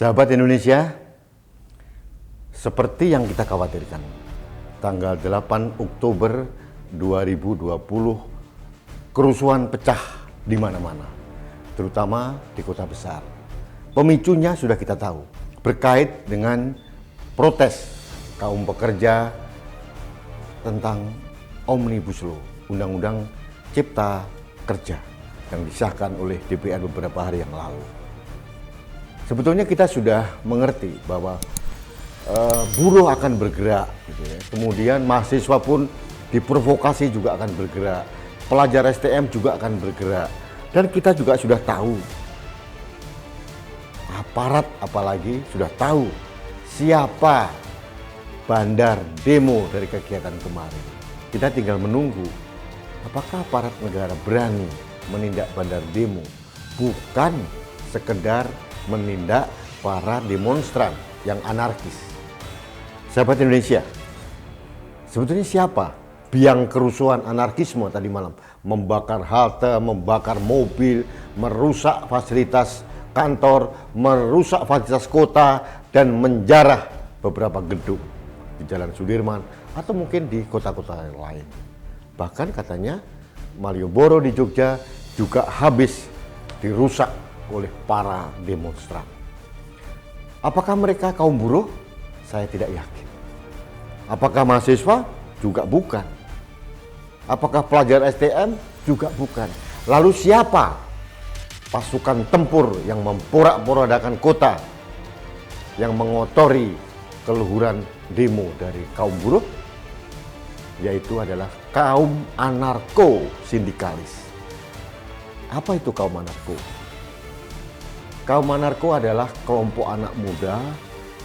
Sahabat Indonesia, seperti yang kita khawatirkan, tanggal 8 Oktober 2020, kerusuhan pecah di mana-mana, terutama di kota besar. Pemicunya sudah kita tahu, berkait dengan protes kaum pekerja tentang Omnibus Law, Undang-Undang Cipta Kerja yang disahkan oleh DPR beberapa hari yang lalu. Sebetulnya kita sudah mengerti bahwa buruh akan bergerak, gitu ya. Kemudian mahasiswa pun diprovokasi juga akan bergerak, pelajar STM juga akan bergerak, dan kita juga sudah tahu, aparat apalagi sudah tahu siapa bandar demo dari kegiatan kemarin. Kita tinggal menunggu apakah aparat negara berani menindak bandar demo, bukan sekedar menindak para demonstran yang anarkis. Sahabat Indonesia, sebetulnya siapa biang kerusuhan anarkisme tadi malam? Membakar halte, membakar mobil, merusak fasilitas kantor, merusak fasilitas kota, dan menjarah beberapa gedung di Jalan Sudirman atau mungkin di kota-kota yang lain. Bahkan katanya Malioboro di Jogja juga habis dirusak oleh para demonstran. Apakah mereka kaum buruh? Saya tidak yakin. Apakah mahasiswa? Juga bukan. Apakah pelajar STM? Juga bukan. Lalu siapa pasukan tempur yang memporak-porandakan kota, yang mengotori keluhuran demo dari kaum buruh? Yaitu adalah kaum anarko-sindikalis. Apa itu kaum anarko? Kaum anarko adalah kelompok anak muda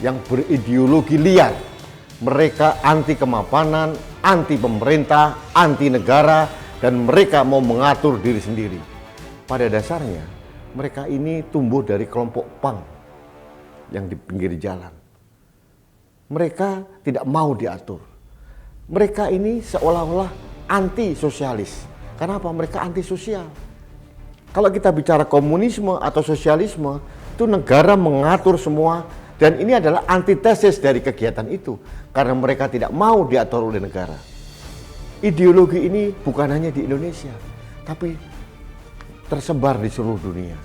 yang berideologi liar. Mereka anti kemapanan, anti pemerintah, anti negara, dan mereka mau mengatur diri sendiri. Pada dasarnya, mereka ini tumbuh dari kelompok punk yang di pinggir jalan. Mereka tidak mau diatur. Mereka ini seolah-olah anti sosialis. Kenapa? Mereka anti sosial. Kalau kita bicara komunisme atau sosialisme, itu negara mengatur semua, dan ini adalah antitesis dari kegiatan itu, karena mereka tidak mau diatur oleh negara. Ideologi ini bukan hanya di Indonesia, tapi tersebar di seluruh dunia.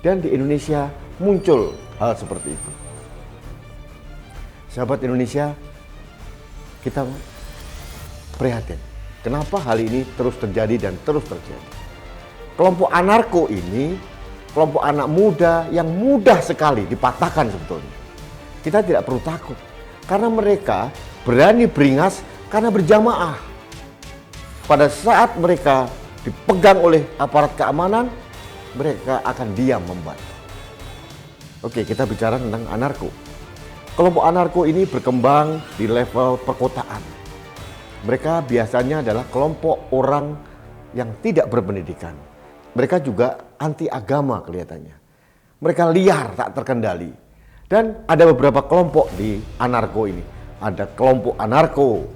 Dan di Indonesia muncul hal seperti itu. Sahabat Indonesia, kita prihatin. Kenapa hal ini terus terjadi dan terus terjadi? Kelompok anarko ini, kelompok anak muda yang mudah sekali dipatahkan sebetulnya. Kita tidak perlu takut, karena mereka berani beringas karena berjamaah. Pada saat mereka dipegang oleh aparat keamanan, mereka akan diam membantu. Oke, kita bicara tentang anarko. Kelompok anarko ini berkembang di level perkotaan. Mereka biasanya adalah kelompok orang yang tidak berpendidikan. Mereka juga anti agama kelihatannya. Mereka liar, tak terkendali. Dan ada beberapa kelompok di anarko ini. Ada kelompok anarko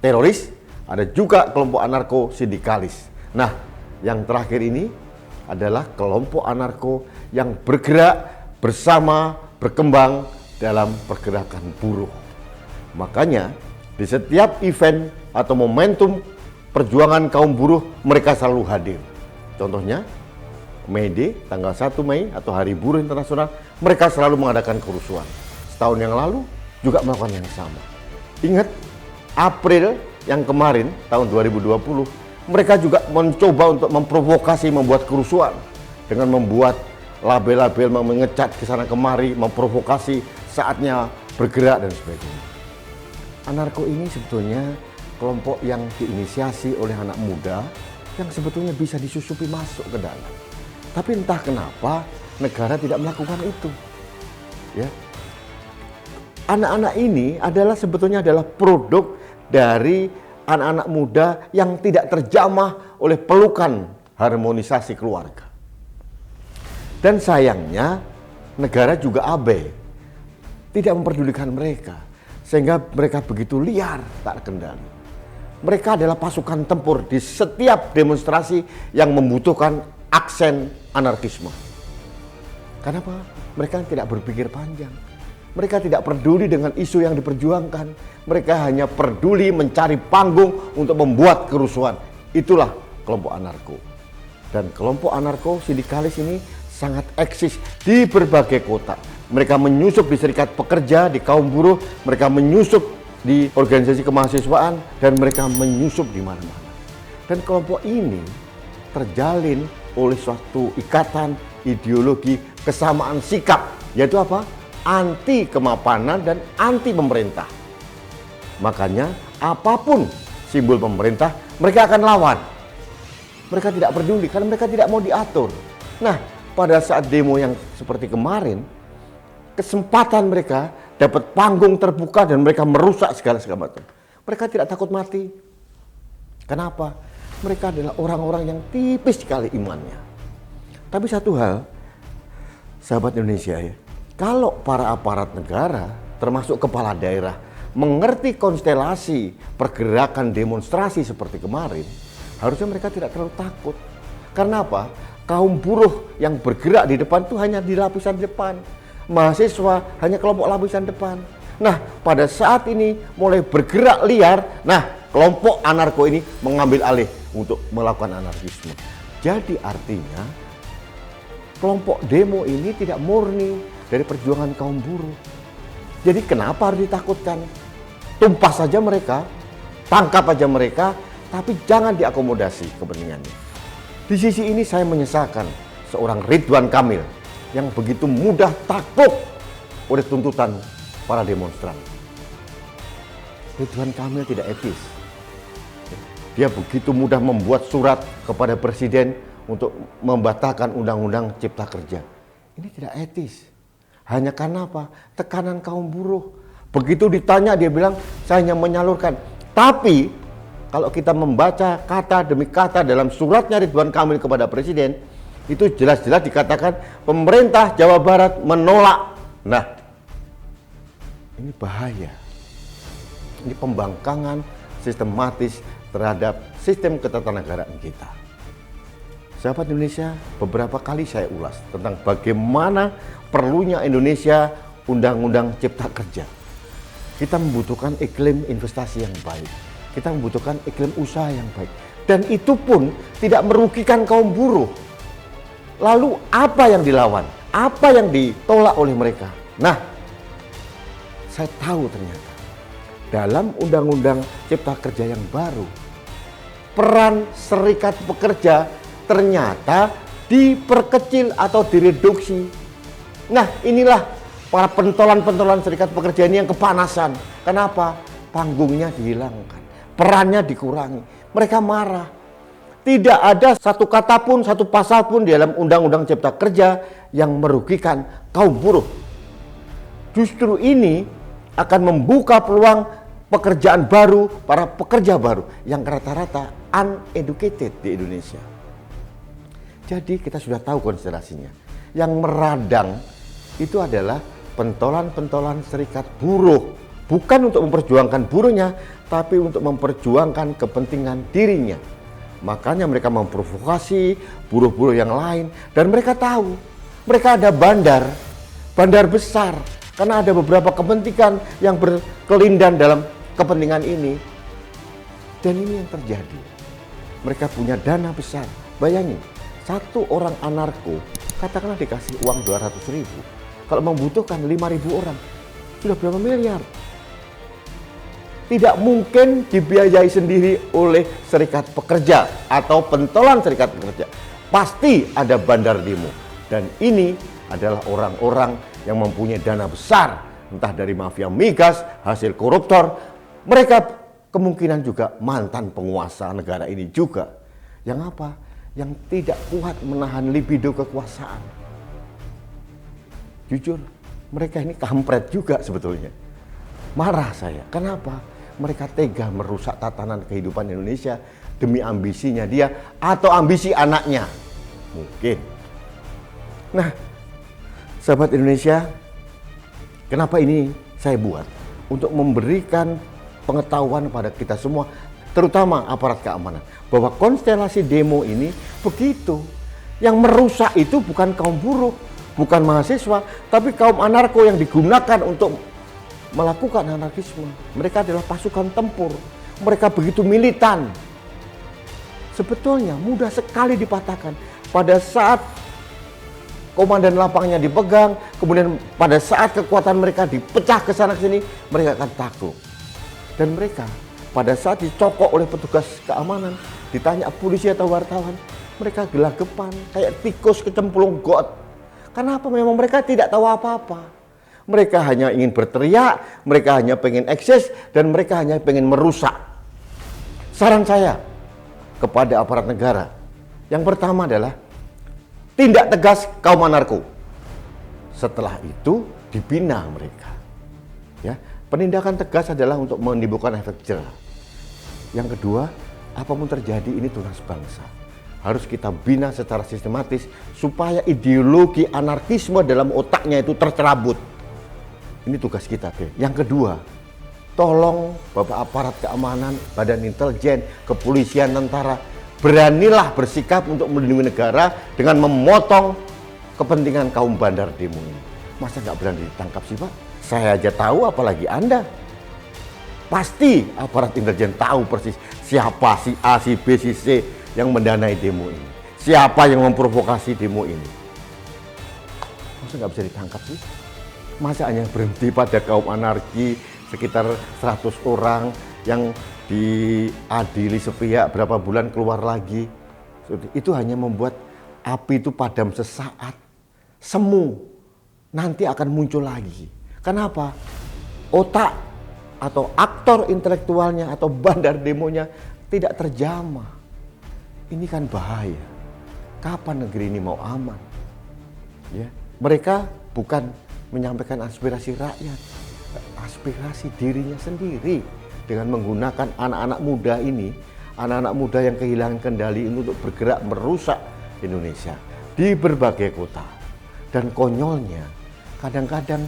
teroris, ada juga kelompok anarko sindikalis. Nah, yang terakhir ini adalah kelompok anarko yang bergerak bersama, berkembang dalam pergerakan buruh. Makanya di setiap event atau momentum perjuangan kaum buruh, mereka selalu hadir. Contohnya, May Day, tanggal 1 Mei atau Hari Buruh Internasional, mereka selalu mengadakan kerusuhan. Setahun yang lalu juga melakukan yang sama. Ingat, April yang kemarin, tahun 2020, mereka juga mencoba untuk memprovokasi, membuat kerusuhan. Dengan membuat label-label, mengecat ke sana kemari, memprovokasi, saatnya bergerak dan sebagainya. Anarko ini sebetulnya kelompok yang diinisiasi oleh anak muda, yang sebetulnya bisa disusupi masuk ke dalam. Tapi entah kenapa negara tidak melakukan itu. Ya. Anak-anak ini sebetulnya adalah produk dari anak-anak muda yang tidak terjamah oleh pelukan harmonisasi keluarga. Dan sayangnya negara juga abai, tidak memperdulikan mereka, sehingga mereka begitu liar, tak terkendali. Mereka adalah pasukan tempur di setiap demonstrasi yang membutuhkan aksen anarkisme. Kenapa? Mereka tidak berpikir panjang. Mereka tidak peduli dengan isu yang diperjuangkan. Mereka hanya peduli mencari panggung untuk membuat kerusuhan. Itulah kelompok anarko. Dan kelompok anarko sindikalis ini sangat eksis di berbagai kota. Mereka menyusup di serikat pekerja, di kaum buruh, mereka menyusup di organisasi kemahasiswaan, dan mereka menyusup di mana-mana. Dan kelompok ini terjalin oleh suatu ikatan ideologi kesamaan sikap, yaitu apa? Anti kemapanan dan anti pemerintah. Makanya apapun simbol pemerintah, mereka akan lawan. Mereka tidak peduli karena mereka tidak mau diatur. Nah, pada saat demo yang seperti kemarin, kesempatan mereka dapat panggung terbuka dan mereka merusak segala macam. Mereka tidak takut mati. Kenapa? Mereka adalah orang-orang yang tipis sekali imannya. Tapi satu hal, sahabat Indonesia ya, kalau para aparat negara, termasuk kepala daerah, mengerti konstelasi pergerakan demonstrasi seperti kemarin, harusnya mereka tidak terlalu takut. Karena apa? Kaum buruh yang bergerak di depan itu hanya di lapisan depan. Mahasiswa hanya kelompok lapisan depan. Nah, pada saat ini mulai bergerak liar, nah kelompok anarko ini mengambil alih untuk melakukan anarkisme. Jadi artinya kelompok demo ini tidak murni dari perjuangan kaum buruh. Jadi kenapa harus ditakutkan? Tumpas saja mereka, tangkap aja mereka, tapi jangan diakomodasi kepentingannya. Di sisi ini saya menyesalkan seorang Ridwan Kamil yang begitu mudah takut oleh tuntutan para demonstran. Ridwan Kamil tidak etis. Dia begitu mudah membuat surat kepada presiden untuk membatalkan undang-undang cipta kerja. Ini tidak etis. Hanya karena apa? Tekanan kaum buruh. Begitu ditanya dia bilang, saya hanya menyalurkan. Tapi kalau kita membaca kata demi kata dalam suratnya Ridwan Kamil kepada presiden, itu jelas-jelas dikatakan pemerintah Jawa Barat menolak. Nah, ini bahaya. Ini pembangkangan sistematis terhadap sistem ketatanegaraan kita. Sahabat Indonesia, beberapa kali saya ulas tentang bagaimana perlunya Indonesia Undang-Undang Cipta Kerja. Kita membutuhkan iklim investasi yang baik. Kita membutuhkan iklim usaha yang baik. Dan itu pun tidak merugikan kaum buruh. Lalu apa yang dilawan? Apa yang ditolak oleh mereka? Nah, saya tahu ternyata dalam Undang-Undang Cipta Kerja yang baru, peran serikat pekerja ternyata diperkecil atau direduksi. Nah, inilah para pentolan-pentolan serikat pekerja ini yang kepanasan. Kenapa? Panggungnya dihilangkan, perannya dikurangi. Mereka marah. Tidak ada satu kata pun, satu pasal pun di dalam Undang-Undang Cipta Kerja yang merugikan kaum buruh. Justru ini akan membuka peluang pekerjaan baru, para pekerja baru yang rata-rata uneducated di Indonesia. Jadi kita sudah tahu konstelasinya. Yang meradang itu adalah pentolan-pentolan serikat buruh. Bukan untuk memperjuangkan buruhnya, tapi untuk memperjuangkan kepentingan dirinya. Makanya mereka memprovokasi buruh-buruh yang lain. Dan mereka tahu, mereka ada bandar besar. Karena ada beberapa kepentingan yang berkelindan dalam kepentingan ini. Dan ini yang terjadi. Mereka punya dana besar. Bayangin, satu orang anarko, katakanlah dikasih uang 200.000. Kalau membutuhkan 5.000 orang, sudah berapa miliar? Tidak mungkin dibiayai sendiri oleh serikat pekerja atau pentolan serikat pekerja. Pasti ada bandar demo. Dan ini adalah orang-orang yang mempunyai dana besar, entah dari mafia migas, hasil koruptor. Mereka kemungkinan juga mantan penguasa negara ini juga. Yang apa? Yang tidak kuat menahan libido kekuasaan. Jujur, mereka ini kampret juga sebetulnya. Marah saya. Kenapa? Mereka tega merusak tatanan kehidupan Indonesia demi ambisinya dia atau ambisi anaknya. Mungkin. Nah, sahabat Indonesia, kenapa ini saya buat? Untuk memberikan pengetahuan pada kita semua, terutama aparat keamanan, bahwa konstelasi demo ini begitu. Yang merusak itu bukan kaum buruh, bukan mahasiswa, tapi kaum anarko yang digunakan untuk melakukan anarkisme. Mereka adalah pasukan tempur. Mereka begitu militan. Sebetulnya mudah sekali dipatahkan. Pada saat komandan lapangnya dipegang, kemudian pada saat kekuatan mereka dipecah ke sana ke sini, mereka akan takut. Dan mereka pada saat dicokok oleh petugas keamanan, ditanya polisi atau wartawan, mereka gelagapan kayak tikus kecemplung got. Kenapa? Memang mereka tidak tahu apa-apa. Mereka hanya ingin berteriak, mereka hanya pengen eksis, dan mereka hanya pengen merusak. Saran saya kepada aparat negara, yang pertama adalah tindak tegas kaum anarko. Setelah itu dibina mereka. Ya, penindakan tegas adalah untuk menimbulkan efek jerah. Yang kedua, apapun terjadi ini tugas bangsa. Harus kita bina secara sistematis supaya ideologi anarkisme dalam otaknya itu tercerabut. Ini tugas kita. Yang kedua, tolong Bapak aparat keamanan, badan intelijen, kepolisian, tentara, beranilah bersikap untuk melindungi negara dengan memotong kepentingan kaum bandar demo ini. Masa nggak berani ditangkap sih Pak? Saya aja tahu, apalagi Anda. Pasti aparat intelijen tahu persis siapa si A, si B, si C yang mendanai demo ini. Siapa yang memprovokasi demo ini. Masa nggak bisa ditangkap sih? Masa hanya berhenti pada kaum anarki sekitar 100 orang yang diadili sepihak, berapa bulan keluar lagi. Itu hanya membuat api itu padam sesaat. Semu nanti akan muncul lagi. Kenapa? Otak atau aktor intelektualnya atau bandar demonya tidak terjamah. Ini kan bahaya. Kapan negeri ini mau aman? Ya, mereka bukan menyampaikan aspirasi rakyat, aspirasi dirinya sendiri dengan menggunakan anak-anak muda ini, anak-anak muda yang kehilangan kendali untuk bergerak merusak Indonesia di berbagai kota. Dan konyolnya, kadang-kadang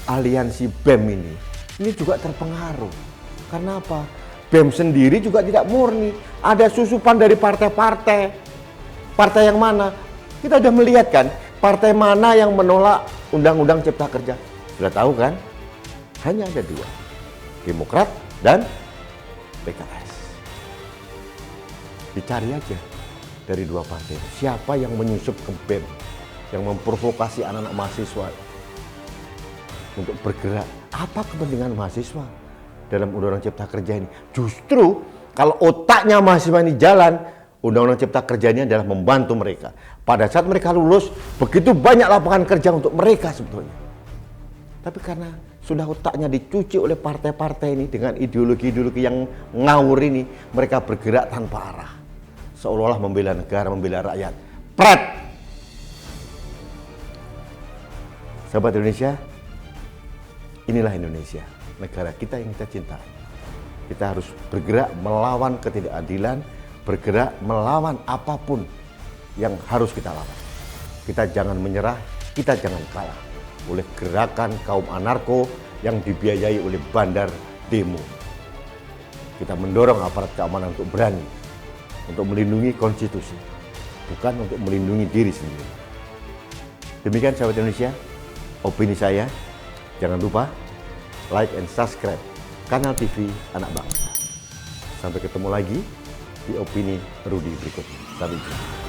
aliansi BEM ini juga terpengaruh. Karena apa? BEM sendiri juga tidak murni. Ada susupan dari partai-partai. Partai yang mana? Kita sudah melihat kan, partai mana yang menolak Undang-Undang Cipta Kerja. Sudah tahu kan? Hanya ada dua. Demokrat dan PKS. Dicari aja dari dua partai. Siapa yang menyusup ke BEM, yang memprovokasi anak-anak mahasiswa untuk bergerak. Apa kepentingan mahasiswa dalam Undang-Undang Cipta Kerja ini? Justru kalau otaknya mahasiswa ini jalan, Undang-Undang Cipta Kerja ini adalah membantu mereka. Pada saat mereka lulus, begitu banyak lapangan kerja untuk mereka sebetulnya. Tapi karena sudah otaknya dicuci oleh partai-partai ini dengan ideologi-ideologi yang ngawur ini, mereka bergerak tanpa arah. Seolah-olah membela negara, membela rakyat. Pret! Sahabat Indonesia, inilah Indonesia, negara kita yang kita cintai. Kita harus bergerak melawan ketidakadilan, bergerak melawan apapun yang harus kita lawan. Kita jangan menyerah, kita jangan kalah oleh gerakan kaum anarko yang dibiayai oleh bandar demo. Kita mendorong aparat keamanan untuk berani, untuk melindungi konstitusi, bukan untuk melindungi diri sendiri. Demikian sahabat Indonesia, opini saya. Jangan lupa like and subscribe Kanal TV Anak Bangsa. Sampai ketemu lagi di opini Rudi berikutnya. Sampai jumpa.